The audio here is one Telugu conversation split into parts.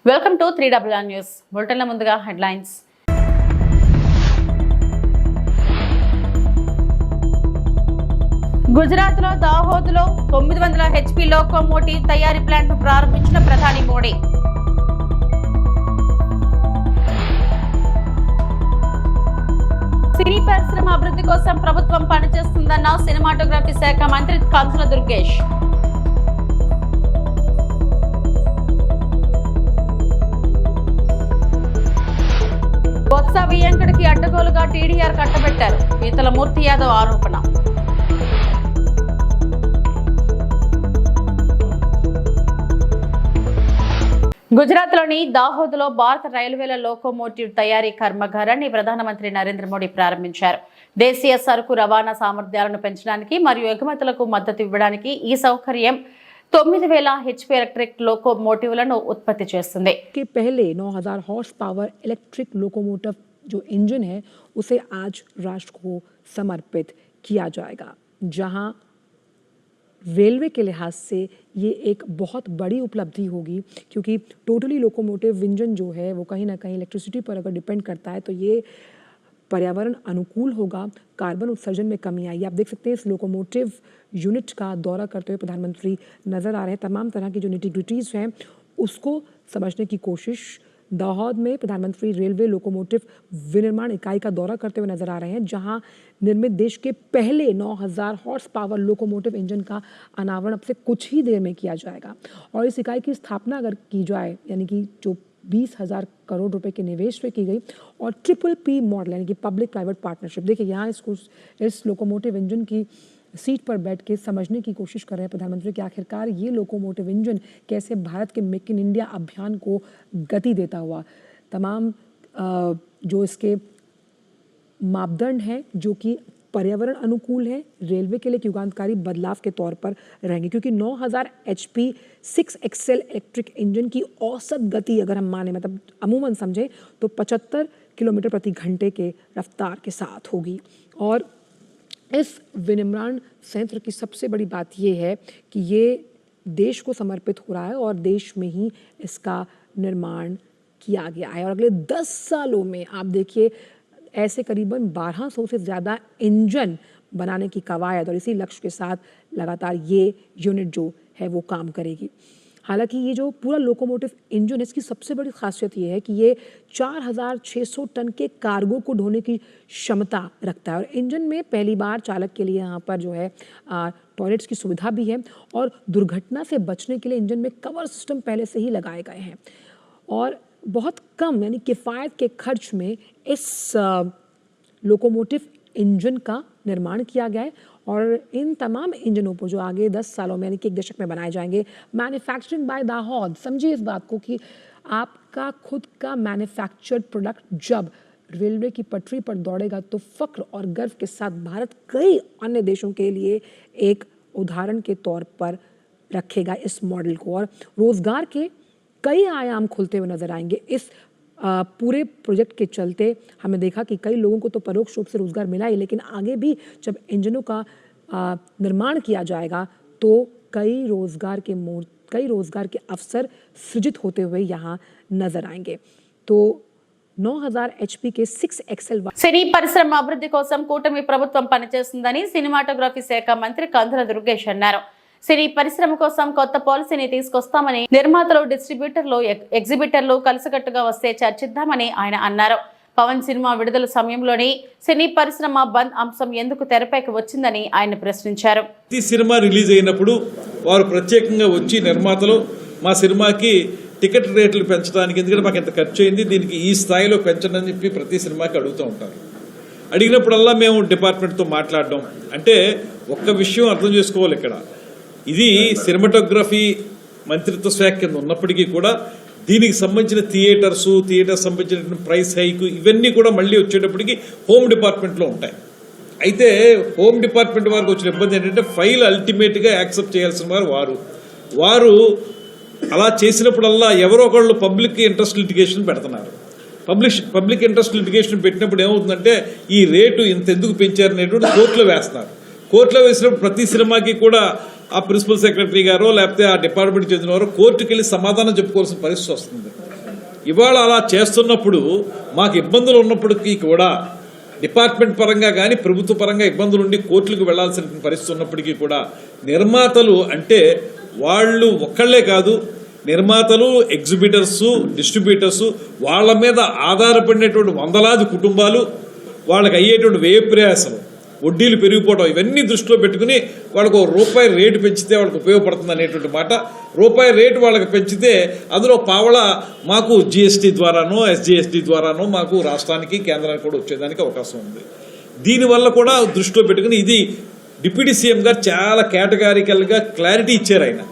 వెల్కమ్ టు 3WR న్యూస్ బులెటిన్ల ముందుగా హెడ్లైన్స్. గుజరాత్లో దాహోద్లో 900 HP లోకోమోటివ్ తయారీ ప్లాంట్ ప్రారంభించిన ప్రధాని మోడీ. సినీ పరిశ్రమ అభివృద్ధి కోసం ప్రభుత్వం పనిచేస్తుందన్న సినిమాటోగ్రఫీ శాఖ మంత్రి కందుల దుర్గేష్. బొత్స వెంకటకి అడ్డగోలుగా టీడీఆర్ కట్టబెట్టారు, పీతల మూర్తి యాదవ్ ఆరోపణ. గుజరాత్లోని దాహోద్లో భారత రైల్వేల లోకోమోటివ్ తయారీ కర్మాగారాన్ని ప్రధానమంత్రి నరేంద్ర మోడీ ప్రారంభించారు. దేశీయ సరుకు రవాణా సామర్థ్యాలను పెంచడానికి మరియు ఎగుమతులకు మద్దతు ఇవ్వడానికి ఈ సౌకర్యం 9000 HP इलेक्ट्रिक लोकोमोटिवలను ఉత్పత్తి చేస్తుంది. के पहले 9000 हॉर्स पावर इलेक्ट्रिक लोकोमोटिव जो इंजन है उसे आज राष्ट्र को समर्पित किया जाएगा, जहां रेलवे के लिहाज से ये एक बहुत बड़ी उपलब्धि होगी, क्योंकि टोटली लोकोमोटिव इंजन जो है वो कहीं ना कहीं इलेक्ट्रिसिटी पर अगर डिपेंड करता है तो ये पर्यावरण अनुकूल होगा, कार्बन उत्सर्जन में कमी आई। आप देख सकते हैं इस लोकोमोटिव यूनिट का दौरा करते हुए प्रधानमंत्री नज़र आ रहे हैं। तमाम तरह की जो निटी-ग्रिटीज़ हैं उसको समझने की कोशिश दाहोद में प्रधानमंत्री रेलवे लोकोमोटिव विनिर्माण इकाई का दौरा करते हुए नजर आ रहे हैं, जहां निर्मित देश के पहले 9000 हॉर्स पावर लोकोमोटिव इंजन का अनावरण अब से कुछ ही देर में किया जाएगा। और इस इकाई की स्थापना अगर की जाए, यानी कि जो 20,000 करोड़ रुपए के निवेश पे की गई, और PPP मॉडल यानी कि पब्लिक प्राइवेट पार्टनरशिप, देखिए यहाँ इस लोकोमोटिव इंजन की सीट पर बैठ के समझने की कोशिश कर रहे हैं प्रधानमंत्री कि आखिरकार ये लोकोमोटिव इंजन कैसे भारत के मेक इन इंडिया अभियान को गति देता हुआ तमाम जो इसके मापदंड हैं जो कि पर्यावरण अनुकूल है, रेलवे के लिए एक युगांतकारी बदलाव के तौर पर रहेंगे, क्योंकि 9000 HP 6XL इलेक्ट्रिक इंजन की औसत गति अगर हम माने, मतलब अमूमन समझे, तो 75 किलोमीटर प्रति घंटे के रफ्तार के साथ होगी। और इस विनिर्माण संयंत्र की सबसे बड़ी बात ये है कि ये देश को समर्पित हो रहा है और देश में ही इसका निर्माण किया गया है। और अगले 10 सालों में आप देखिए ऐसे करीबन 1200 से ज़्यादा इंजन बनाने की कवायद, और इसी लक्ष्य के साथ लगातार ये यूनिट जो है वो काम करेगी। हालांकि ये जो पूरा लोकोमोटिव इंजन है, इसकी सबसे बड़ी खासियत ये है कि ये 4600 टन के कार्गो को ढोने की क्षमता रखता है। और इंजन में पहली बार चालक के लिए यहाँ पर जो है टॉयलेट्स की सुविधा भी है, और दुर्घटना से बचने के लिए इंजन में कवर सिस्टम पहले से ही लगाए गए हैं। और बहुत कम यानी किफ़ायत के खर्च में इस लोकोमोटिव इंजन का निर्माण किया गया है। और इन तमाम इंजनों पर जो आगे 10 सालों में यानी कि 1 दशक में बनाए जाएंगे, मैन्युफैक्चरिंग बाय दाहोद। समझिए इस बात को कि आपका खुद का मैन्युफैक्चर्ड प्रोडक्ट जब रेलवे की पटरी पर दौड़ेगा तो फ़ख्र और गर्व के साथ भारत कई अन्य देशों के लिए एक उदाहरण के तौर पर रखेगा इस मॉडल को, और रोज़गार के कई आयाम खुलते हुए नजर आएंगे। इस पूरे प्रोजेक्ट के चलते हमने देखा कि कई लोगों को तो परोक्ष रूप से रोजगार मिला ही, लेकिन आगे भी जब इंजनों का निर्माण किया जाएगा तो कई रोजगार के अवसर सृजित होते हुए यहाँ नजर आएंगे। तो 9000 HP के 6XL సినీ పరిశ్రమ అభివృద్ధి కోసం కూటమి ప్రభుత్వం పనిచేస్తుందని సినిమాటోగ్రఫీ శాఖ మంత్రి కందుల దుర్గేష్ అన్నారు. సినీ పరిశ్రమ కోసం కొత్త పాలసీని తీసుకొస్తామని, నిర్మాతలు, డిస్ట్రిబ్యూటర్లు, ఎగ్జిబిటర్లు కలిసికట్టుగా వస్తే చర్చిద్దామని ఆయన అన్నారు. పవన్ సినిమా విడుదల సమయంలోనే సినీ పరిశ్రమ బంద్ అంశం ఎందుకు తెరపైకి వచ్చిందని ఆయన ప్రశ్నించారు. ఈ సినిమా రిలీజ్ అయినప్పుడు వారు ప్రత్యేకంగా వచ్చి నిర్మాతలు మా సినిమాకి టికెట్ రేట్లు పెంచడానికి, ఎందుకంటే మాకు ఎంత ఖర్చు అయింది, దీనికి ఈ స్థాయిలో పెంచండి అని చెప్పి ప్రతి సినిమాకి అడుగుతూ ఉంటారు. అడిగినప్పుడల్లా మేము డిపార్ట్మెంట్తో మాట్లాడడం, అంటే ఒక్క విషయం అర్థం చేసుకోవాలి, ఇక్కడ ఇది సినిమాటోగ్రఫీ మంత్రిత్వ శాఖ కింద ఉన్నప్పటికీ కూడా దీనికి సంబంధించిన థియేటర్ సంబంధించిన ప్రైస్ హైక్ ఇవన్నీ కూడా మళ్ళీ వచ్చేటప్పటికి హోమ్ డిపార్ట్మెంట్లో ఉంటాయి. అయితే హోమ్ డిపార్ట్మెంట్ వారికి వచ్చిన ఇబ్బంది ఏంటంటే ఫైల్ అల్టిమేట్గా యాక్సెప్ట్ చేయాల్సిన వారు అలా చేసినప్పుడల్లా ఎవరో ఒకళ్ళు పబ్లిక్ ఇంట్రెస్ట్ లిటిగేషన్ పెడుతున్నారు. పబ్లిక్ ఇంట్రెస్ట్ లిటిగేషన్ పెట్టినప్పుడు ఏమవుతుందంటే ఈ రేటు ఇంత ఎందుకు పెంచారనేటువంటి కోర్టులో వేస్తున్నారు. కోర్టులో వేసినప్పుడు ప్రతి సినిమాకి కూడా ఆ ప్రిన్సిపల్ సెక్రటరీ గారో లేకపోతే ఆ డిపార్ట్మెంట్ చెందిన వారు కోర్టుకు వెళ్ళి సమాధానం చెప్పుకోవాల్సిన పరిస్థితి వస్తుంది. ఇవాళ అలా చేస్తున్నప్పుడు మాకు ఇబ్బందులు ఉన్నప్పటికీ కూడా డిపార్ట్మెంట్ పరంగా కానీ ప్రభుత్వ పరంగా ఇబ్బందులు ఉండి కోర్టులకు వెళ్లాల్సిన పరిస్థితి ఉన్నప్పటికీ కూడా నిర్మాతలు అంటే వాళ్ళు ఒక్కళ్లే కాదు, నిర్మాతలు, ఎగ్జిబిటర్స్, డిస్ట్రిబ్యూటర్స్, వాళ్ళ మీద ఆధారపడినటువంటి వందలాది కుటుంబాలు, వాళ్ళకి అయ్యేటువంటి వ్యయ ప్రయాసలు, వడ్డీలు పెరిగిపోవడం, ఇవన్నీ దృష్టిలో పెట్టుకుని వాళ్ళకు రూపాయి రేటు పెంచితే వాళ్ళకి ఉపయోగపడుతుంది అనేటువంటి మాట. రూపాయి రేటు వాళ్ళకి పెంచితే అందులో పావళ మాకు జిఎస్టీ ద్వారానో ఎస్జిఎస్టీ ద్వారానో మాకు రాష్ట్రానికి కేంద్రానికి కూడా వచ్చేదానికి అవకాశం ఉంది. దీనివల్ల కూడా దృష్టిలో పెట్టుకుని ఇది డిప్యూటీ సీఎం గారు చాలా కేటగారికల్గా క్లారిటీ ఇచ్చారు ఆయన.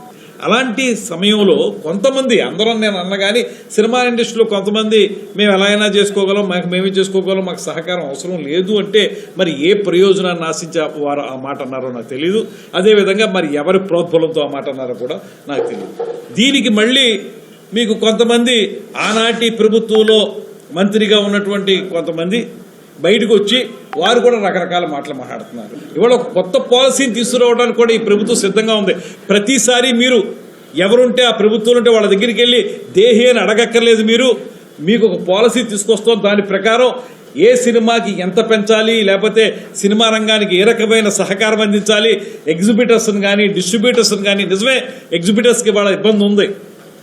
అలాంటి సమయంలో కొంతమంది, అందరూ నేను అన్న కానీ సినిమా ఇండస్ట్రీలో కొంతమంది మేము ఎలా అయినా చేసుకోగలం, మేమే చేసుకోగలం, మాకు సహకారం అవసరం లేదు అంటే మరి ఏ ప్రయోజనాన్ని ఆశించే వారు ఆ మాట అన్నారో నాకు తెలియదు. అదేవిధంగా మరి ఎవరి ప్రోద్బలంతో ఆ మాట అన్నారో కూడా నాకు తెలియదు. దీనికి మళ్ళీ మీకు కొంతమంది ఆనాటి ప్రభుత్వంలో మంత్రిగా ఉన్నటువంటి కొంతమంది బయటకు వచ్చి వారు కూడా రకరకాల మాటలు మాట్లాడుతున్నారు. ఇవాళ ఒక కొత్త పాలసీని తీసుకురావడానికి కూడా ఈ ప్రభుత్వం సిద్ధంగా ఉంది. ప్రతిసారి మీరు ఎవరుంటే ఆ ప్రభుత్వం ఉంటే వాళ్ళ దగ్గరికి వెళ్ళి దేహి అని అడగక్కర్లేదు. మీకు ఒక పాలసీ తీసుకొస్తాం, దాని ప్రకారం ఏ సినిమాకి ఎంత పెంచాలి, లేకపోతే సినిమా రంగానికి ఏ రకమైన సహకారం అందించాలి, ఎగ్జిబిటర్స్ని కానీ డిస్ట్రిబ్యూటర్స్ని కానీ, నిజమే ఎగ్జిబిటర్స్కి వాళ్ళ ఇబ్బంది ఉంది,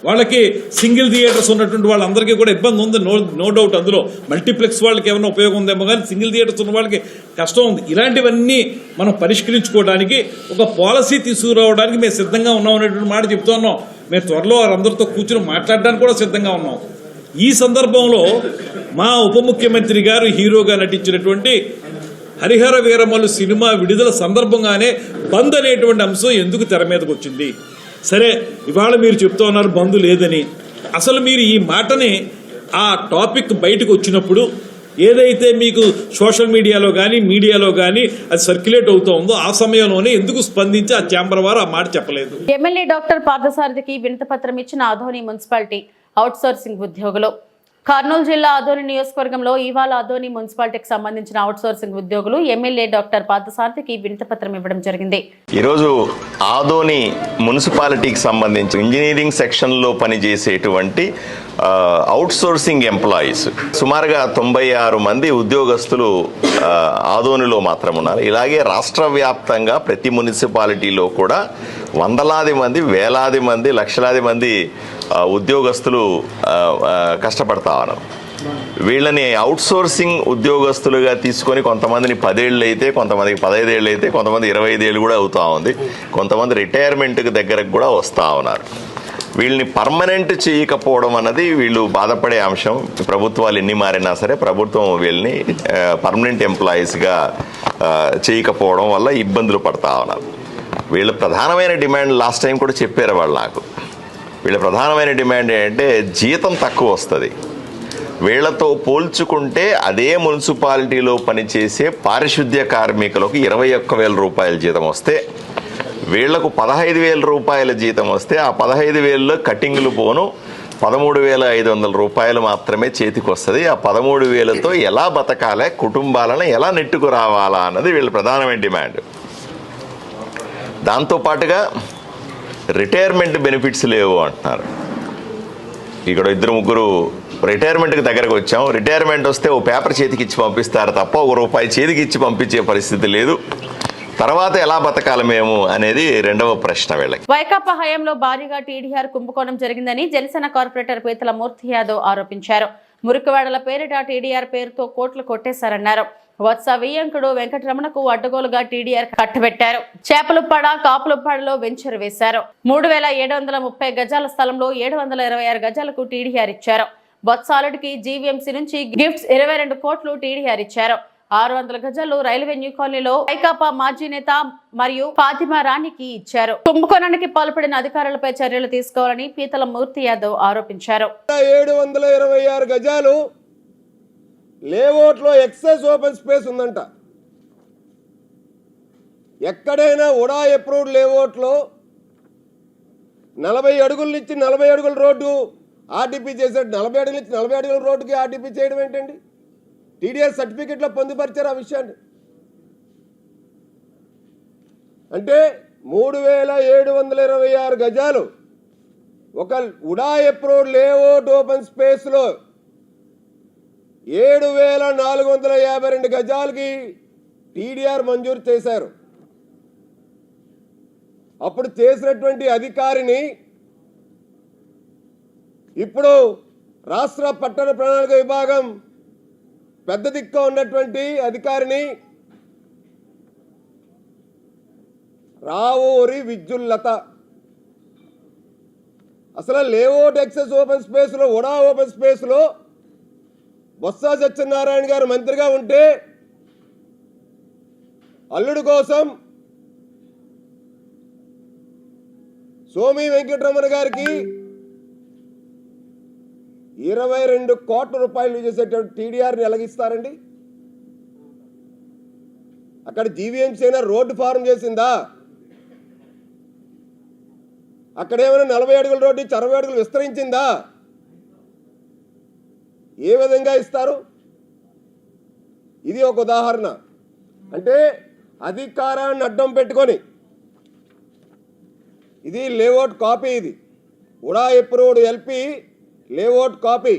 వాళ్ళకి సింగిల్ థియేటర్స్ ఉన్నటువంటి వాళ్ళందరికీ కూడా ఇబ్బంది ఉంది, నో డౌట్. అందులో మల్టీప్లెక్స్ వాళ్ళకి ఏమైనా ఉపయోగం ఉందేమో కానీ సింగిల్ థియేటర్స్ ఉన్న వాళ్ళకి కష్టం ఉంది. ఇలాంటివన్నీ మనం పరిష్కరించుకోవడానికి ఒక పాలసీ తీసుకురావడానికి మేము సిద్ధంగా ఉన్నాం అనేటువంటి మాట చెప్తూ ఉన్నాం. మేము త్వరలో వారందరితో కూర్చొని మాట్లాడడానికి కూడా సిద్ధంగా ఉన్నాం. ఈ సందర్భంలో మా ఉప ముఖ్యమంత్రి గారు హీరోగా నటించినటువంటి హరిహర వీరమల్లు సినిమా విడుదల సందర్భంగానే బంద్ అనేటువంటి అంశం ఎందుకు తెర మీదకి వచ్చింది? సరే, ఇవాళ మీరు చెప్తూ ఉన్నారు బంద్ లేదని. అసలు మీరు ఈ మాటని ఆ టాపిక్ బయటకు వచ్చినప్పుడు ఏదైతే మీకు సోషల్ మీడియాలో కానీ మీడియాలో కానీ అది సర్క్యులేట్ అవుతూ ఉందో ఆ సమయంలోనే ఎందుకు స్పందించి ఆ ఛాంబర్ వారు ఆ మాట చెప్పలేదు? ఎమ్మెల్యే డాక్టర్ పార్థసారథికి వినతిపత్రం ఇచ్చిన ఆదోని మున్సిపాలిటీ అవుట్సోర్సింగ్ ఉద్యోగులు. కర్నూలు జిల్లా ఆదోని నియోజకవర్గంలో ఇవాళ ఆదోని మున్సిపాలిటీకి సంబంధించిన అవుట్సోర్సింగ్ ఉద్యోగులు ఎమ్మెల్యే డాక్టర్ పార్థసారథికి వినతిపత్రం ఇవ్వడం జరిగింది. ఈరోజు ఆదోని మున్సిపాలిటీకి సంబంధించి ఇంజనీరింగ్ సెక్షన్లో పనిచేసేటువంటి అవుట్సోర్సింగ్ ఎంప్లాయీస్ సుమారుగా 96 మంది ఉద్యోగస్తులు ఆదోనిలో మాత్రం ఉన్నారు. ఇలాగే రాష్ట్ర వ్యాప్తంగా ప్రతి మున్సిపాలిటీలో కూడా వందలాది మంది, వేలాది మంది, లక్షలాది మంది ఉద్యోగస్తులు కష్టపడతా ఉన్నారు. వీళ్ళని అవుట్సోర్సింగ్ ఉద్యోగస్తులుగా తీసుకొని కొంతమందిని 10 ఏళ్ళు అయితే, కొంతమందికి 15 ఏళ్ళు అయితే, కొంతమంది 25 ఏళ్ళు కూడా అవుతా ఉంది, కొంతమంది రిటైర్మెంట్కి దగ్గరకు కూడా వస్తూ ఉన్నారు. వీళ్ళని పర్మనెంట్ చేయకపోవడం అన్నది వీళ్ళు బాధపడే అంశం. ప్రభుత్వాలు ఎన్ని మారినా సరే ప్రభుత్వం వీళ్ళని పర్మనెంట్ ఎంప్లాయీస్గా చేయకపోవడం వల్ల ఇబ్బందులు పడతా ఉన్నారు. వీళ్ళ ప్రధానమైన డిమాండ్ లాస్ట్ టైం కూడా చెప్పారు వాళ్ళు నాకు. వీళ్ళ ప్రధానమైన డిమాండ్ ఏంటంటే జీతం తక్కువ వస్తుంది. వీళ్లతో పోల్చుకుంటే అదే మున్సిపాలిటీలో పనిచేసే పారిశుద్ధ్య కార్మికులకు 21,000 రూపాయల జీతం వస్తే, వీళ్లకు 15,000 రూపాయల జీతం వస్తే ఆ 15,000లో కటింగ్లు పోను 13,500 రూపాయలు మాత్రమే చేతికి వస్తుంది. ఆ 13,000తో ఎలా బతకాలి, కుటుంబాలను ఎలా నెట్టుకు రావాలా అన్నది వీళ్ళ ప్రధానమైన డిమాండ్. దాంతోపాటుగా రిటైర్మెంట్ బెనిఫిట్స్ లేవు అంటున్నారు. ఇక్కడ 2-3 రిటైర్మెంట్కి దగ్గరకు వచ్చాం. రిటైర్మెంట్ వస్తే ఓ పేపర్ చేతికి ఇచ్చి పంపిస్తారు తప్ప ₹1 చేతికి ఇచ్చి పంపించే పరిస్థితి లేదు. తర్వాత ఎలా బతకాలి మేము అనేది రెండవ ప్రశ్న వీళ్ళకి. వైకాపా హయాంలో భారీగా టీడీఆర్ కుంభకోణం జరిగిందని జనసేన కార్పొరేటర్ పీతల మూర్తి యాదవ్ ఆరోపించారు. మురికివాడల పేరిట టీడీఆర్ పేరుతో కోట్లు కొట్టేశారన్నారు. వత్స వియ్యంకుడు వెంకటరమణకు అడ్డగోలుగా టీడీఆర్ కట్టబెట్టారు. చేపలుప్పాడ, కాపులుప్పాడలో వెంచర్ వేశారు. 3,730 గజాల స్థలంలో 726 గజాలకు టీడీఆర్ ఇచ్చారు. బొత్సాలుడికి జీవీఎంసీ నుంచి గిఫ్ట్స్ 22 కోట్లు టీడీఆర్ ఇచ్చారు. 600 గజాలు రైల్వే న్యూ కాలనీలో వైకాపా మాజీ నేత మరియు ఫాతిమా రాణికి ఇచ్చారు. కుంభకోణానికి పాల్పడిన అధికారులపై చర్యలు తీసుకోవాలని పీతల మూర్తి యాదవ్ ఆరోపించారు. 726 గజాలు లేఅవుట్లో ఎక్సెస్ ఓపెన్ స్పేస్ ఉందంట. ఎక్కడైనా ఉడా అప్రూవ్డ్ లేఅవుట్లో 40 అడుగుల నుంచి 40 అడుగుల రోడ్డు ఆర్డీపీ చేశాడు. 40 అడుగుల నుంచి 40 అడుగుల రోడ్డుకి ఆర్డీపీ చేయడం ఏంటండి? టీడీఆర్ సర్టిఫికెట్లో పొందుపరిచారు ఆ విషయాన్ని. అంటే 3,726 గజాలు ఒక ఉడా అప్రూవ్డ్ లేఅవుట్ ఓపెన్ స్పేస్లో 7,452 గజాలకి టీడీఆర్ మంజూరు చేశారు. అప్పుడు చేసినటువంటి అధికారిని ఇప్పుడు రాష్ట్ర పట్టణ ప్రణాళిక విభాగం పెద్ద దిక్కు ఉన్నటువంటి అధికారిని రావూరి విద్యుల్లత అసలు లేఅవుట్ ఎక్సెస్ ఓపెన్ స్పేస్లో ఉడా ఓపెన్ స్పేస్లో బొత్స సత్యనారాయణ గారు మంత్రిగా ఉంటే అల్లుడు కోసం సోమి వెంకటరమణ గారికి 22 కోట్ల రూపాయలు చేసేటువంటి టీడీఆర్ని ఎలాగిస్తారండి? అక్కడ జీవీఎంసీ అయినా రోడ్డు ఫారం చేసిందా? అక్కడ ఏమైనా 40 అడుగుల రోడ్డు 60 అడుగులు విస్తరించిందా? ఏ విధంగా ఇస్తారు? ఇది ఒక ఉదాహరణ. అంటే అధికారాన్ని అడ్డం పెట్టుకొని ఇది లేఅవుట్ కాపీ, ఇది ఉడా అప్రూవ్డ్ ఎల్పి లేఅవుట్ కాపీ.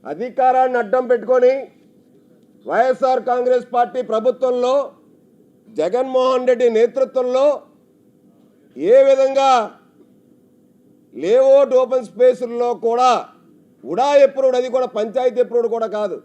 అధికారాన్ని అడ్డం పెట్టుకొని వైఎస్ఆర్ కాంగ్రెస్ పార్టీ ప్రభుత్వంలో జగన్మోహన్ రెడ్డి నేతృత్వంలో ఏ విధంగా లేఅవుట్ ఓపెన్ స్పేసుల్లో కూడా ఉడా అప్రూవ్డ్, అది కూడా పంచాయతీ అప్రూవ్డ్ కూడా కాదు.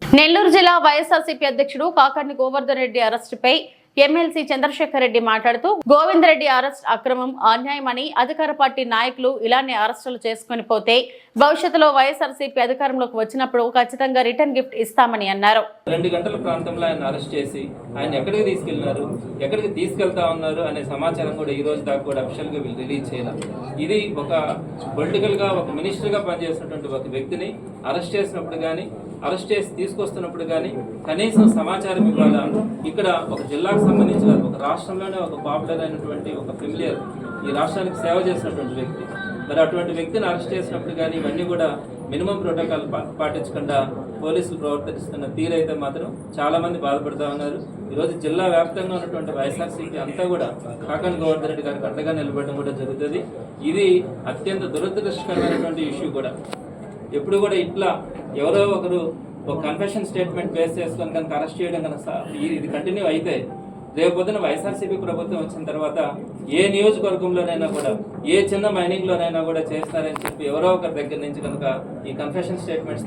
నెల్లూరు జిల్లా వైఎస్ఆర్సీపీ అధ్యక్షుడు కాకాని గోవర్ధన్ రెడ్డి అరెస్టుపై ఎమ్మెల్సీ చంద్రశేఖర్ రెడ్డి మాట్లాడుతూ గోవిందరెడ్డి అరెస్ట్ అక్రమం, అన్యాయమని, అధికార పార్టీ నాయకులు ఇలానే అరెస్టులు చేసుకుని పోతే భవిష్యత్తులో వైఎస్ఆర్సీపీ అధికారంలోకి వచ్చినప్పుడు ఖచ్చితంగా రిటర్న్ గిఫ్ట్ ఇస్తామని అన్నారు. 2 గంటల ప్రాంతంలో ఆయన అరెస్ట్ చేసి ఆయన ఎక్కడికి తీసుకెళ్లినారు, ఎక్కడికి తీసుకెళ్తా ఉన్నారు అనే సమాచారం కూడా ఈ రోజు దాకా కూడా అఫీషియల్ గా రిలీజ్ చేయాలి. ఇది ఒక పొలిటికల్ గా ఒక మినిస్టర్ గా పనిచేస్తున్నటువంటి ఒక వ్యక్తిని అరెస్ట్ చేసినప్పుడు కానీ, అరెస్ట్ చేసి తీసుకొస్తున్నప్పుడు కానీ కనీసం సమాచారం ఇవ్వాలా? ఇక్కడ ఒక జిల్లాకు సంబంధించిన ఒక రాష్ట్రంలోనే ఒక పాపులర్ అయినటువంటి ఒక ఫెమిలియర్, ఈ రాష్ట్రానికి సేవ చేసినటువంటి వ్యక్తి, మరి అటువంటి వ్యక్తిని అరెస్ట్ చేసినప్పుడు కానీ ఇవన్నీ కూడా మినిమం ప్రోటోకాల్ పాటించకుండా పోలీసులు ప్రవర్తిస్తున్న తీరైతే మాత్రం చాలా మంది బాధపడుతూ ఉన్నారు. ఈరోజు జిల్లా వ్యాప్తంగా ఉన్నటువంటి వైఎస్ఆర్సీపీ అంతా కూడా కాకాని గోవర్ధన్ రెడ్డి గారికి అండగా నిలబడడం కూడా జరుగుతుంది. ఇది అత్యంత దురదృష్టకరమైనటువంటి ఇష్యూ కూడా. ఎప్పుడు కూడా ఇట్లా ఎవరో ఒకరు ఒక కన్ఫెషన్ స్టేట్మెంట్ బేస్ చేసుకొని కనుక అరెస్ట్ చేయడం కనుక ఇది కంటిన్యూ అయితే రేపు పొద్దున వైఎస్ఆర్సీపీ ప్రభుత్వం వచ్చిన తర్వాత ఏ నియోజకవర్గంలోనైనా కూడా, ఏ చిన్న మైనింగ్లోనైనా కూడా చేస్తారని చెప్పి ఎవరో ఒకరి దగ్గర నుంచి కనుక ఈ కన్ఫెషన్ స్టేట్మెంట్స్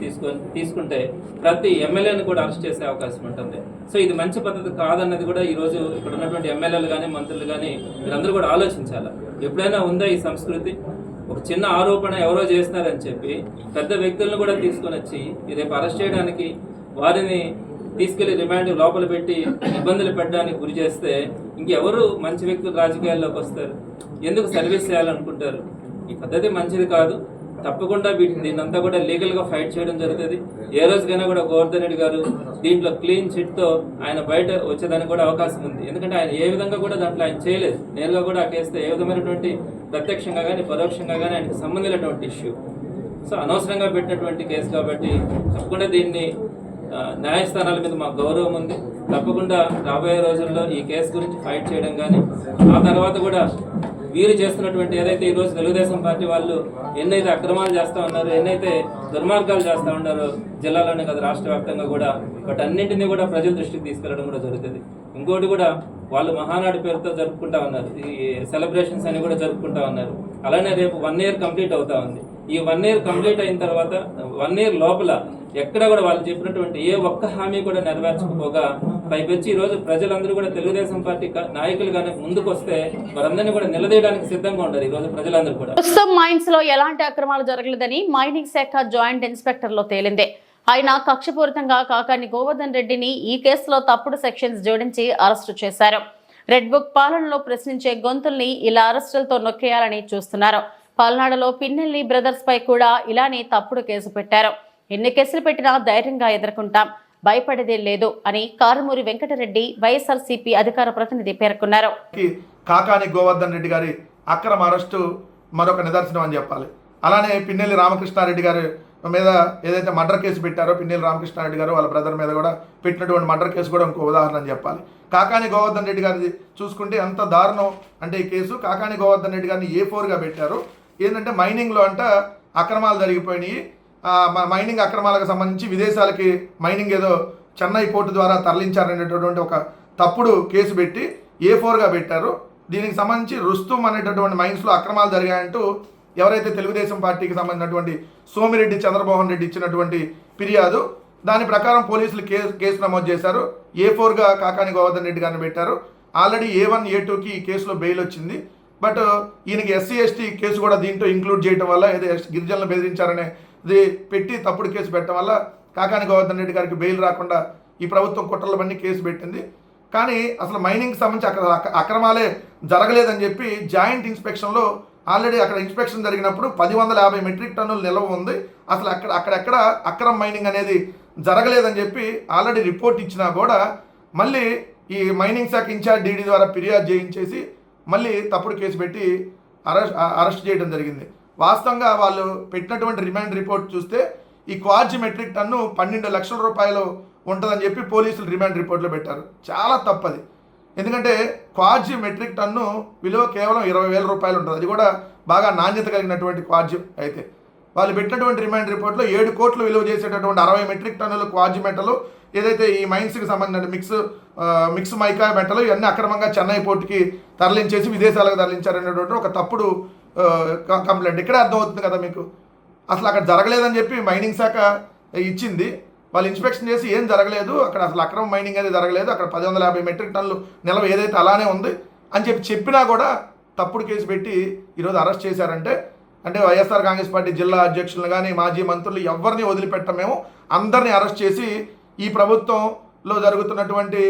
తీసుకుంటే ప్రతి ఎమ్మెల్యేని కూడా అరెస్ట్ చేసే అవకాశం ఉంటుంది. సో ఇది మంచి పద్ధతి కాదన్నది కూడా ఈరోజు ఇక్కడ ఉన్నటువంటి ఎమ్మెల్యేలు కానీ, మంత్రులు కానీ మీరందరూ కూడా ఆలోచించాలి. ఎప్పుడైనా ఉందా ఈ సంస్కృతి? ఒక చిన్న ఆరోపణ ఎవరో చేస్తున్నారని చెప్పి పెద్ద వ్యక్తులను కూడా తీసుకొని వచ్చి రేపు అరెస్ట్ చేయడానికి, వారిని తీసుకెళ్లి రిమాండ్ లోపల పెట్టి ఇబ్బందులు పెట్టడానికి గురి చేస్తే ఇంకెవరు మంచి వ్యక్తులు రాజకీయాల్లోకి వస్తారు? ఎందుకు సర్వీస్ చేయాలనుకుంటారు? ఈ పద్ధతి మంచిది కాదు. తప్పకుండా దీన్నంతా కూడా లీగల్గా ఫైట్ చేయడం జరుగుతుంది. ఏ రోజుకైనా కూడా గోవర్ధన్ రెడ్డి గారు దీంట్లో క్లీన్ చిట్తో ఆయన బయట వచ్చేదానికి కూడా అవకాశం ఉంది. ఎందుకంటే ఆయన ఏ విధంగా కూడా దాంట్లో ఆయన చేయలేదు. నేరుగా కూడా ఆ కేసుతో ఏ విధమైనటువంటి ప్రత్యక్షంగా కానీ పరోక్షంగా కానీ ఆయనకు సంబంధించినటువంటి ఇష్యూ. సో అనవసరంగా పెట్టినటువంటి కేసు కాబట్టి తప్పకుండా దీన్ని న్యాయస్థానాల మీద మాకు గౌరవం ఉంది. తప్పకుండా రాబోయే రోజుల్లో ఈ కేసు గురించి ఫైట్ చేయడం కానీ, ఆ తర్వాత కూడా వీరు చేస్తున్నటువంటి ఏదైతే ఈరోజు తెలుగుదేశం పార్టీ వాళ్ళు ఎన్నైతే అక్రమాలు చేస్తూ ఉన్నారో, ఎన్నైతే దుర్మార్గాలు చేస్తూ ఉన్నారో జిల్లాలోనే కదా రాష్ట్ర వ్యాప్తంగా కూడా, బట్ అన్నింటినీ కూడా ప్రజల దృష్టికి తీసుకెళ్లడం కూడా జరుగుతుంది. ఇంకోటి కూడా వాళ్ళు మహానాడు పేరుతో జరుపుకుంటా ఉన్నారు, ఈ సెలబ్రేషన్స్ అని కూడా జరుపుకుంటా ఉన్నారు. అలానే రేపు 1 year కంప్లీట్ అవుతా ఉంది. ఈ 1 year కంప్లీట్ అయిన తర్వాత 1 year లోపల ఎక్కడ కూడా వాళ్ళు చెప్పినటువంటి ఏ ఒక్క హామీ కూడా నెరవేర్చకపోగా పైపెచ్చి ఈరోజు ప్రజలందరూ కూడా తెలుగుదేశం పార్టీ నాయకులు కానీ ముందుకు వస్తే వారందరినీ కూడా నిలదీయడానికి సిద్ధంగా ఉంటారు ఈరోజు ప్రజలందరూ కూడా. ప్రస్తుతం మైన్స్ లో ఎలాంటి అక్రమాలు జరగలేదని మైనింగ్ శాఖ జాయింట్ ఇన్స్పెక్టర్ లో తేలిందే. ఆయన కక్షపూరితంగా కాకాని గోవర్ధన్ రెడ్డిని ఈ కేసులో తప్పుడు సెక్షన్స్ జోడించి అరెస్టు చేశారు. రెడ్ బుక్ పాలనలో ప్రశ్నించే గొంతుల్ని ఇలా అరెస్టులతో నొక్కేయాలని చూస్తున్నారు. పల్నాడులో పిన్నెల్లి బ్రదర్స్ పై కూడా ఇలానే తప్పుడు కేసు పెట్టారు. ఎన్ని కేసులు పెట్టినా ధైర్యంగా ఎదుర్కొంటాం, భయపడేదే లేదు అని కారుమూరి వెంకటరెడ్డి వైఎస్ఆర్సీపీ అధికార ప్రతినిధి పేర్కొన్నారు. కాకాని గోవర్ధన్ రెడ్డి గారి అక్రమ అరెస్టు మరొక నిదర్శనం అని చెప్పాలి. అలానే పిన్నెల్లి రామకృష్ణారెడ్డి గారి మీద ఏదైతే మర్డర్ కేసు పెట్టారో పిన్నెల్లి రామకృష్ణారెడ్డి గారు వాళ్ళ బ్రదర్ మీద కూడా పెట్టినటువంటి మర్డర్ కేసు కూడా ఇంకో ఉదాహరణ అని చెప్పాలి. కాకాని గోవర్ధన్ రెడ్డి గారిది చూసుకుంటే ఎంత దారుణం అంటే ఈ కేసు, కాకాని గోవర్ధన్ రెడ్డి గారిని A4గా పెట్టారు. ఏంటంటే మైనింగ్లో అంట అక్రమాలు జరిగిపోయినాయి, మైనింగ్ అక్రమాలకు సంబంధించి విదేశాలకి మైనింగ్ ఏదో చెన్నై పోర్టు ద్వారా తరలించారనేటటువంటి ఒక తప్పుడు కేసు పెట్టి A4గా పెట్టారు. దీనికి సంబంధించి రుస్తుం అనేటటువంటి మైన్స్లో అక్రమాలు జరిగాయంటూ ఎవరైతే తెలుగుదేశం పార్టీకి సంబంధించినటువంటి సోమిరెడ్డి చంద్రమోహన్ రెడ్డి ఇచ్చినటువంటి ఫిర్యాదు, దాని ప్రకారం పోలీసులు కేసు నమోదు చేశారు. A4గా కాకాని గోవర్ధన్ రెడ్డి గారిని పెట్టారు. ఆల్రెడీ A1 A2కి ఈ కేసులో బెయిల్ వచ్చింది. బట్ ఈయనకి SC ST కేసు కూడా దీంట్లో ఇంక్లూడ్ చేయడం వల్ల ఏదో గిరిజనులు బెదిరించారనేది పెట్టి తప్పుడు కేసు పెట్టడం వల్ల కాకాని గోవర్ధన్ రెడ్డి గారికి బెయిల్ రాకుండా ఈ ప్రభుత్వం కుట్రల బండి కేసు పెట్టింది. కానీ అసలు మైనింగ్కి సంబంధించి అక్కడ అక్రమాలే జరగలేదని చెప్పి జాయింట్ ఇన్స్పెక్షన్లో ఆల్రెడీ అక్కడ ఇన్స్పెక్షన్ జరిగినప్పుడు 1050 మెట్రిక్ టన్నులు నిల్వ ఉంది, అసలు అక్కడెక్కడ అక్రమ మైనింగ్ అనేది జరగలేదని చెప్పి ఆల్రెడీ రిపోర్ట్ ఇచ్చినా కూడా మళ్ళీ ఈ మైనింగ్ శాఖ ఇన్ఛార్జ్ DD ద్వారా ఫిర్యాదు చేయించేసి మళ్ళీ తప్పుడు కేసు పెట్టి అరెస్ట్ చేయడం జరిగింది. వాస్తవంగా వాళ్ళు పెట్టినటువంటి రిమాండ్ రిపోర్ట్ చూస్తే ఈ క్వార్జ్ మెట్రిక్ టన్ను 12 లక్షల రూపాయలు ఉంటుందని చెప్పి పోలీసులు రిమాండ్ రిపోర్ట్లో పెట్టారు. చాలా తప్పది. ఎందుకంటే క్వార్జ్ మెట్రిక్ టన్ను విలువ కేవలం 20,000 రూపాయలు ఉంటుంది, అది కూడా బాగా నాణ్యత కలిగినటువంటి క్వార్జ్. అయితే వాళ్ళు పెట్టినటువంటి రిమాండ్ రిపోర్ట్లో 7 కోట్లు విలువ చేసేటటువంటి 60 మెట్రిక్ టన్నులు క్వార్జ్ మెటలు ఏదైతే ఈ మైన్స్కి సంబంధించిన మిక్స్ మైకా మెటలు ఇవన్నీ అక్రమంగా చెన్నై పోర్టుకి తరలించేసి విదేశాలకు తరలించారనేటువంటి ఒక తప్పుడు కంప్లైంట్. ఇక్కడే అర్థమవుతుంది కదా మీకు, అసలు అక్కడ జరగలేదని చెప్పి మైనింగ్ శాఖ ఇచ్చింది. వాళ్ళు ఇన్స్పెక్షన్ చేసి ఏం జరగలేదు, అక్కడ అసలు అక్రమ మైనింగ్ అనేది జరగలేదు, అక్కడ 1050 మెట్రిక్ టన్నులు నిల్వ ఏదైతే అలానే ఉంది అని చెప్పినా కూడా తప్పుడు కేసు పెట్టి ఈరోజు అరెస్ట్ చేశారంటే వైఎస్ఆర్ కాంగ్రెస్ పార్టీ జిల్లా అధ్యక్షులను కానీ మాజీ మంత్రులు ఎవరిని వదిలిపెట్టం, మేము అందరినీ అరెస్ట్ చేసి ఈ ప్రభుత్వంలో జరుగుతున్నటువంటి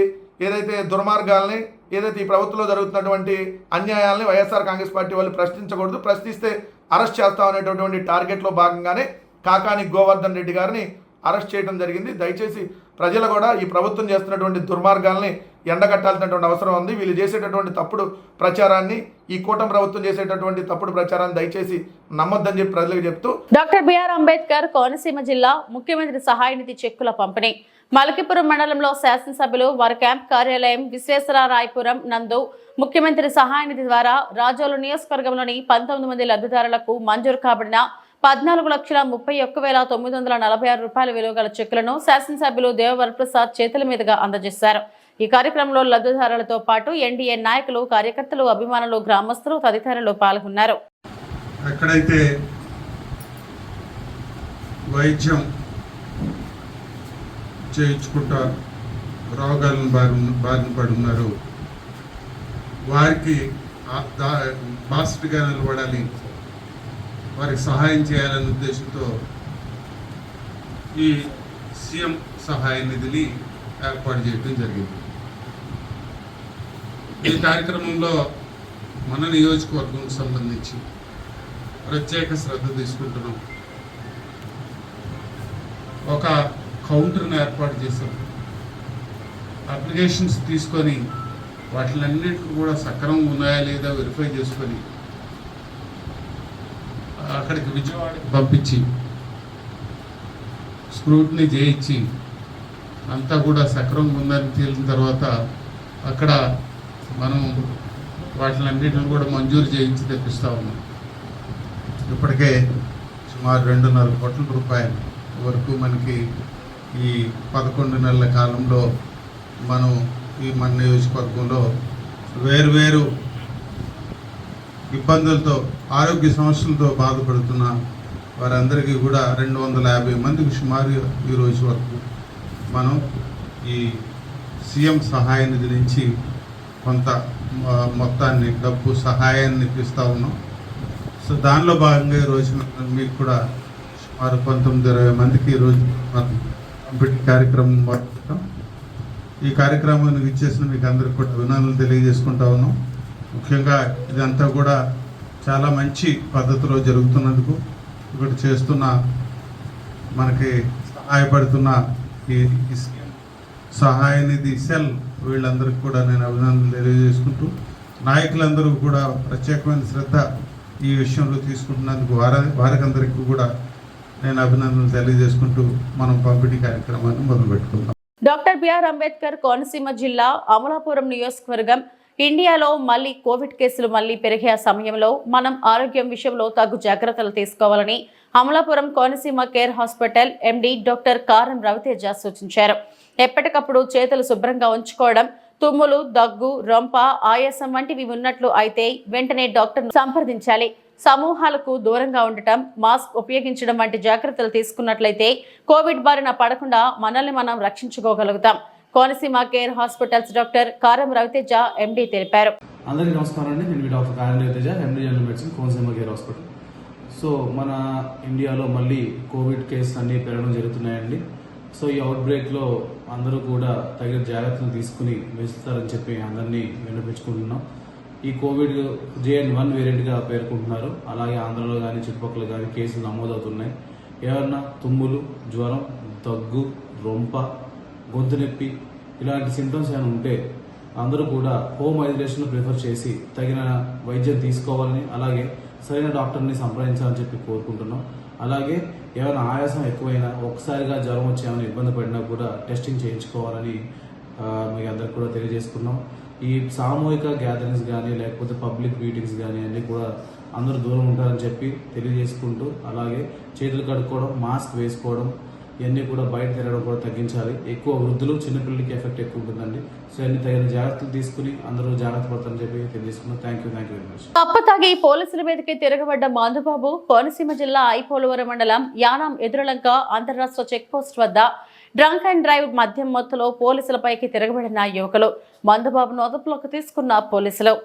ఏదైతే దుర్మార్గాల్ని, ఏదైతే ఈ ప్రభుత్వంలో జరుగుతున్నటువంటి అన్యాయాలని వైఎస్ఆర్ కాంగ్రెస్ పార్టీ వాళ్ళు ప్రశ్నించకూడదు, ప్రశ్నిస్తే అరెస్ట్ చేస్తామనేటటువంటి టార్గెట్లో భాగంగానే కాకాని గోవర్ధన్ రెడ్డి గారిని అరెస్ట్ చేయడం జరిగింది. దయచేసి ప్రజలు కూడా ఈ ప్రభుత్వం చేస్తున్నటువంటి దుర్మార్గాల్ని ఎండగట్టాల్సినటువంటి అవసరం ఉంది. వీళ్ళు చేసేటటువంటి తప్పుడు ప్రచారాన్ని, ఈ కూటమి ప్రభుత్వం చేసేటటువంటి తప్పుడు ప్రచారాన్ని దయచేసి నమ్మొద్దని చెప్పి ప్రజలకు చెప్తూ డాక్టర్ బిఆర్ అంబేద్కర్ కోనసీమ జిల్లా ముఖ్యమంత్రి సహాయ నిధి చెక్కుల పంపిణీ మలకిపురం మండలంలో శాసనసభ్యులు వారి క్యాంప్ కార్యాలయం విశ్వేశ్వరరాయపురం నందు ముఖ్యమంత్రి సహాయ నిధి ద్వారా రాజోలు నియోజకవర్గంలోని 19 మంది లబ్ధిదారులకు మంజూరు కాబడిన 14,31,946 రూపాయల విలువ గల చెక్కులను శాసనసభ్యులు దేవవరప్రసాద్ చేతుల మీదుగా అందజేశారు. ఈ కార్యక్రమంలో లబ్ధిదారులతో పాటు ఎన్డీఏ నాయకులు, కార్యకర్తలు, అభిమానులు, గ్రామస్తులు తదితరులు పాల్గొన్నారు. ఎక్కడైతే వైద్యం చేయించుకుంటా రోగాలను బారిన పడి ఉన్నారు, వారికి బాస్ట్గా నిలబడాలి, వారికి సహాయం చేయాలనే ఉద్దేశంతో ఈ సీఎం సహాయ నిధిని ఏర్పాటు చేయడం జరిగింది. ఈ కార్యక్రమంలో మన నియోజకవర్గం సంబంధించి ప్రత్యేక శ్రద్ధ తీసుకుంటున్నాం. ఒక కౌంటర్ని ఏర్పాటు చేశాం. అప్లికేషన్స్ తీసుకొని వాటిలన్నిటికీ కూడా సక్రమంగా ఉన్నాయా లేదా వెరిఫై చేసుకొని అక్కడికి విజయవాడకి పంపించి స్క్రూటినీ చేయించి అంతా కూడా సక్రమంగా ఉందని తేలిన తర్వాత అక్కడ మనం వాటిలన్నిటిని కూడా మంజూరు చేయించి తెప్పిస్తూ ఉన్నాం. ఇప్పటికే సుమారు 2.5 కోట్ల రూపాయల వరకు మనకి ఈ 11 నెలల కాలంలో మనం ఈ మన నియోజకవర్గంలో వేరు ఇబ్బందులతో, ఆరోగ్య సమస్యలతో బాధపడుతున్న వారందరికీ కూడా 250 మందికి సుమారు ఈ రోజు వరకు మనం ఈ సీఎం సహాయ నిధి నుంచి కొంత మొత్తాన్ని డబ్బు సహాయాన్ని ఇప్పిస్తూ ఉన్నాం. సో దానిలో భాగంగా ఈరోజు మీకు కూడా సుమారు 19-20 మందికి ఈరోజు మనం కంప్లీట్ కార్యక్రమం పాల్గొంటాం. ఈ కార్యక్రమానికి ఇచ్చేసిన మీకు అందరికి కూడా అభినందనలు తెలియజేసుకుంటా ఉన్నాం. ముఖ్యంగా ఇదంతా కూడా చాలా మంచి పద్ధతిలో జరుగుతున్నందుకు ఇక్కడ చేస్తున్న మనకి సహాయపడుతున్న ఈ సహాయ నిధి సెల్ వీళ్ళందరికీ కూడా నేను అభినందనలు తెలియజేసుకుంటూ, నాయకులందరూ కూడా ప్రత్యేకమైన శ్రద్ధ ఈ విషయంలో తీసుకుంటున్నందుకు వారికందరికీ కూడా నేను అభినందనలు తెలియజేసుకుంటూ మనం పంపిణీ కార్యక్రమాన్ని మొదలుపెట్టుకుందాం. డాక్టర్ బిఆర్ అంబేద్కర్ కోనసీమ జిల్లా అమలాపురం నియోజకవర్గం. ఇండియాలో మళ్లీ కోవిడ్ కేసులు మళ్లీ పెరిగే సమయంలో మనం ఆరోగ్యం విషయంలో తగు జాగ్రత్తలు తీసుకోవాలని Amalapuram Konaseema care hospital MD doctor Karam Raviteja సూచించారు. ఎప్పటికప్పుడు చేతులు శుభ్రంగా ఉంచుకోవడం, తుమ్ములు, దగ్గు, రొంప, ఆయాసం వంటివి ఉన్నట్లు అయితే వెంటనే డాక్టర్ను సంప్రదించాలి. సమూహాలకు దూరంగా ఉండటం, మాస్క్ ఉపయోగించడం వంటి జాగ్రత్తలు తీసుకున్నట్లయితే కోవిడ్ బారిన పడకుండా మనల్ని మనం రక్షించుకోగలుగుతాం. Konaseema care hospitals doctor Karam Raviteja ఎండి తెలిపారు. అందరికీ నమస్కారం అండి. నేను doctor Karam Raviteja, MD general medicine, Konaseema care hospital. So మన ఇండియాలో మళ్ళీ కోవిడ్ కేసులు అన్నీ పెరగడం జరుగుతున్నాయండి. సో ఈ అవుట్ బ్రేక్లో అందరూ కూడా తగిన జాగ్రత్తలు తీసుకుని వెళ్తారని చెప్పి అందరినీ విన్నపించుకుంటున్నాం. ఈ కోవిడ్ JN1 వేరియంట్గా పేర్కొంటున్నారు. అలాగే ఆంధ్రలో కానీ చుట్టుపక్కల కానీ కేసులు నమోదవుతున్నాయి. ఏమన్నా తుమ్ములు, జ్వరం, దగ్గు, రొంప, గొంతు నొప్పి ఇలాంటి సింటమ్స్ ఏమైనా ఉంటే అందరూ కూడా హోమ్ ఐసోలేషన్ ప్రిఫర్ చేసి తగిన వైద్యం తీసుకోవాలని, అలాగే సరైన డాక్టర్ని సంప్రదించాలని చెప్పి కోరుకుంటున్నాం. అలాగే ఏమైనా ఆయాసం ఎక్కువైనా, ఒక్కసారిగా జ్వరం వచ్చి ఏమైనా ఇబ్బంది పడినా కూడా టెస్టింగ్ చేయించుకోవాలని మీ అందరికి కూడా తెలియజేసుకున్నాం. ఈ సామూహిక గ్యాదరింగ్స్ కానీ లేకపోతే పబ్లిక్ మీటింగ్స్ కానీ అన్నీ కూడా అందరూ దూరం ఉంటారని చెప్పి తెలియజేసుకుంటూ, అలాగే చేతులు కడుక్కోవడం, మాస్క్ వేసుకోవడం ఇవన్నీ కూడా బయట తిరగడం కూడా తగ్గించాలి. ఎక్కువ వృద్ధులు, చిన్నపిల్లలకి ఎఫెక్ట్ ఎక్కువ ఉంటుందండి. సో అన్ని తగిన జాగ్రత్తలు తీసుకుని అందరూ జాగ్రత్త పడతారని చెప్పి తెలియజేసుకున్నాం. Thank you very much. అప్పతాగి పోలీసుల మీదకి తిరగబడ్డ మందుబాబు కోనసీమ జిల్లా ఐపోలవరం మండలం యానాం ఎదురులంక అంతర్రాష్ట్ర చెక్ పోస్ట్ వద్ద డ్రంక్ అండ్ డ్రైవ్ మద్యం మత్తులో పోలీసులపైకి తిరగబడిన యువకులు. మందుబాబును అదుపులోకి తీసుకున్న పోలీసులు.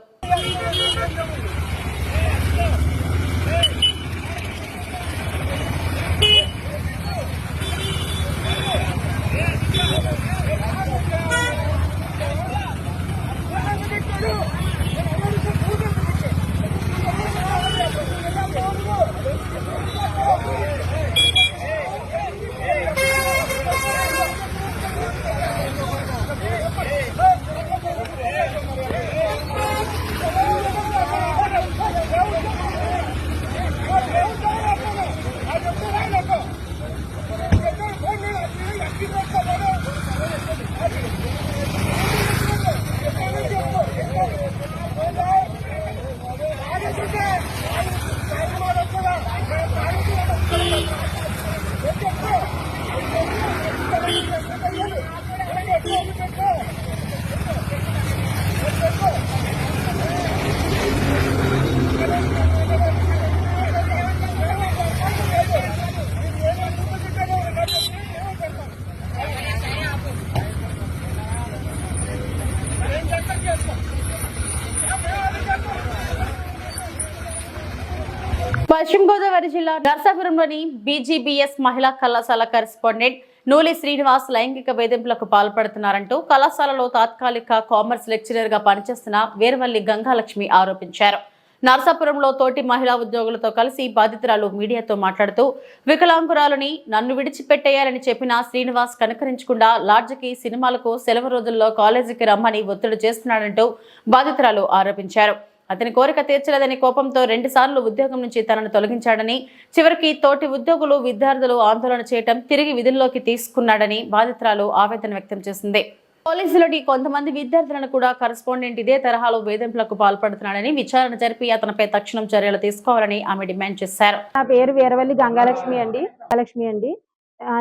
పశ్చిమ గోదావరి జిల్లా నర్సాపురంలోని BGBS మహిళా కళాశాల కరెస్పాండెంట్ నూలి శ్రీనివాస్ లైంగిక వేధింపులకు పాల్పడుతున్నారంటూ కళాశాలలో తాత్కాలిక కామర్స్ లెక్చరర్ గా పనిచేస్తున్న వీరవల్లి గంగాలక్ష్మి ఆరోపించారు. నర్సాపురంలో తోటి మహిళా ఉద్యోగులతో కలిసి బాధితురాలు మీడియాతో మాట్లాడుతూ, వికలాంగురాలని నన్ను విడిచిపెట్టేయాలని చెప్పిన శ్రీనివాస్ కనుకరించకుండా లాడ్జికి, సినిమాలకు, సెలవు రోజుల్లో కాలేజీకి రమ్మని ఒత్తిడి చేస్తున్నాడంటూ బాధితురాలు ఆరోపించారు. అతని కోరిక తీర్చలేదని కోపంతో 2 సార్లు ఉద్యోగం నుంచి తనను తొలగించాడని, చివరికి తోటి ఉద్యోగులు, విద్యార్థులు ఆందోళన చేయటం తిరిగి విధుల్లోకి తీసుకున్నాడని బాధితురాలు ఆవేదన వ్యక్తం చేసింది. పోలీసులని కొంతమంది విద్యార్థులను కూడా కరెస్పాండెంట్ ఇదే తరహాలో వేధింపులకు పాల్పడుతున్నాడని విచారణ జరిపి అతనిపై తక్షణం చర్యలు తీసుకోవాలని ఆమె డిమాండ్ చేశారు. నా పేరు వీరవల్లి గంగాలక్ష్మి అండి.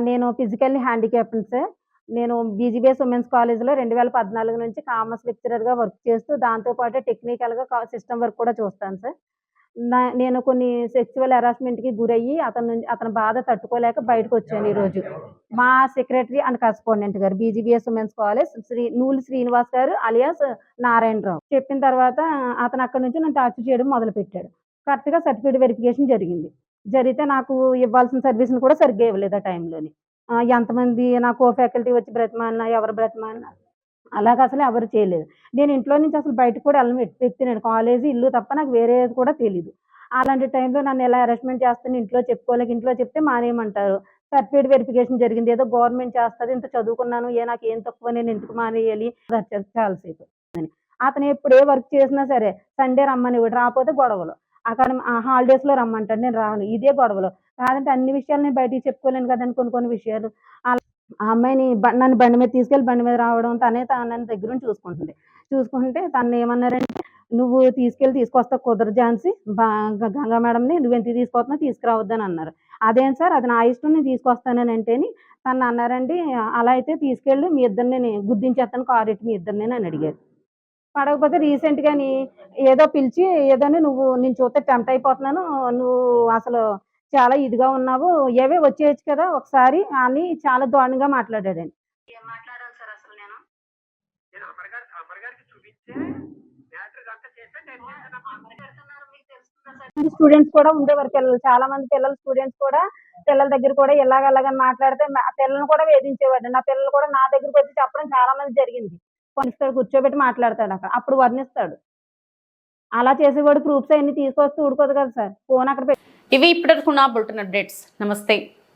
నేను ఫిజికల్లీ హ్యాండిక్యాప్డ్ సార్. నేను BGBS ఉమెన్స్ కాలేజ్లో 2014 నుంచి కామర్స్ లెక్చరర్గా వర్క్ చేస్తూ, దాంతోపాటు టెక్నికల్గా సిస్టమ్ వర్క్ కూడా చూస్తాను సార్. నేను కొన్ని సెక్చువల్ హెరాస్మెంట్కి గురయ్యి అతని బాధ తట్టుకోలేక బయటకు వచ్చాను. ఈరోజు మా సెక్రటరీ అండ్ కరెస్పాండెంట్ గారు BGBS women's college Nooli Srinivas గారు అలియాస్ నారాయణరావు చెప్పిన తర్వాత అతను అక్కడి నుంచి నన్ను టార్చర్ చేయడం మొదలుపెట్టాడు. కరెక్ట్గా సర్టిఫికేట్ వెరిఫికేషన్ జరిగితే నాకు ఇవ్వాల్సిన సర్వీస్ని కూడా సరిగ్గా ఇవ్వలేదు ఆ టైంలోని. ఎంతమంది నా కో ఫ్యాకల్టీ వచ్చి బ్రతిమాలినా, ఎవరు బ్రతిమాలినా అలాగ అసలు ఎవరు చేయలేదు. నేను ఇంట్లో నుంచి అసలు బయటకు కూడా వెళ్ళని వ్యక్తి. నేను కాలేజీ, ఇల్లు తప్ప నాకు వేరేది కూడా తెలియదు. అలాంటి టైంలో నన్ను ఎలా అరెస్ట్మెంట్ చేస్తాను, ఇంట్లో చెప్పుకోలేక, ఇంట్లో చెప్తే మానేయమంటారు. సర్టిఫికేట్ వెరిఫికేషన్ జరిగింది, ఏదో గవర్నమెంట్ చేస్తుంది, ఇంత చదువుకున్నాను, నాకు ఏం తక్కువ, నేను ఎందుకు మానేయాలి, చాలాసేపు. అతను ఎప్పుడు ఏ వర్క్ చేసినా సరే సండే రమ్మని రాకపోతే గొడవలు. అక్కడ హాలిడేస్లో రమ్మంటాడు, నేను రాను. ఇదే గొడవలు. కాదంటే అన్ని విషయాలు నేను బయటికి చెప్పుకోలేను కదండి, కొన్ని విషయాలు. ఆ అమ్మాయిని నన్ను బండి మీద తీసుకెళ్ళి బండి మీద రావడం, నన్ను దగ్గర నుంచి చూసుకుంటే తను ఏమన్నారంటే, నువ్వు తీసుకొస్తా కుదరదు ఝాన్సీ, గంగా మేడంని నువ్వెందుకు తీసుకొస్తున్నావు, తీసుకురావద్దని అన్నారు. అదేంటి సార్, అది నా ఇష్టం, నేను తీసుకొస్తానని అంటేని తను అన్నారండి, అలా అయితే తీసుకెళ్ళి మీ ఇద్దరిని గుద్దించేస్తాను కారు ఎట్టి మీ ఇద్దరిని అని అడిగారు. పడకపోతే రీసెంట్‌గాని ఏదో పిలిచి ఏదోని నేను చూస్తే టెంప్ట్ అయిపోతున్నాను. నువ్వు అసలు చాలా ఇదిగా ఉన్నావు. ఏవే వచ్చేయొచ్చు కదా ఒకసారి అని చాలా దారుణంగా మాట్లాడాడండి. ఏం మాట్లాడాను సార్ అసలు నేను? స్టూడెంట్స్ కూడా ఉండేవారు పిల్లలు. చాలా మంది స్టూడెంట్స్ కూడా పిల్లల దగ్గర కూడా అలాగని మాట్లాడితే పిల్లల్ని కూడా వేధించేవాడు. నా పిల్లలు కూడా నా దగ్గరికి వచ్చి చెప్పడం చాలా మంది జరిగింది. కూర్చోబెట్టి మాట్లాడతాడు అక్కడ. అప్పుడు వర్ణిస్తాడు. అలా చేసేవాడు ప్రూఫ్స్ అన్ని తీసుకొస్తే ఊడుకోదు కదా సార్. ఫోన్ అక్కడ ఇవి ఇప్పటివరకు నా బులెటిన్ అప్డేట్స్. నమస్తే.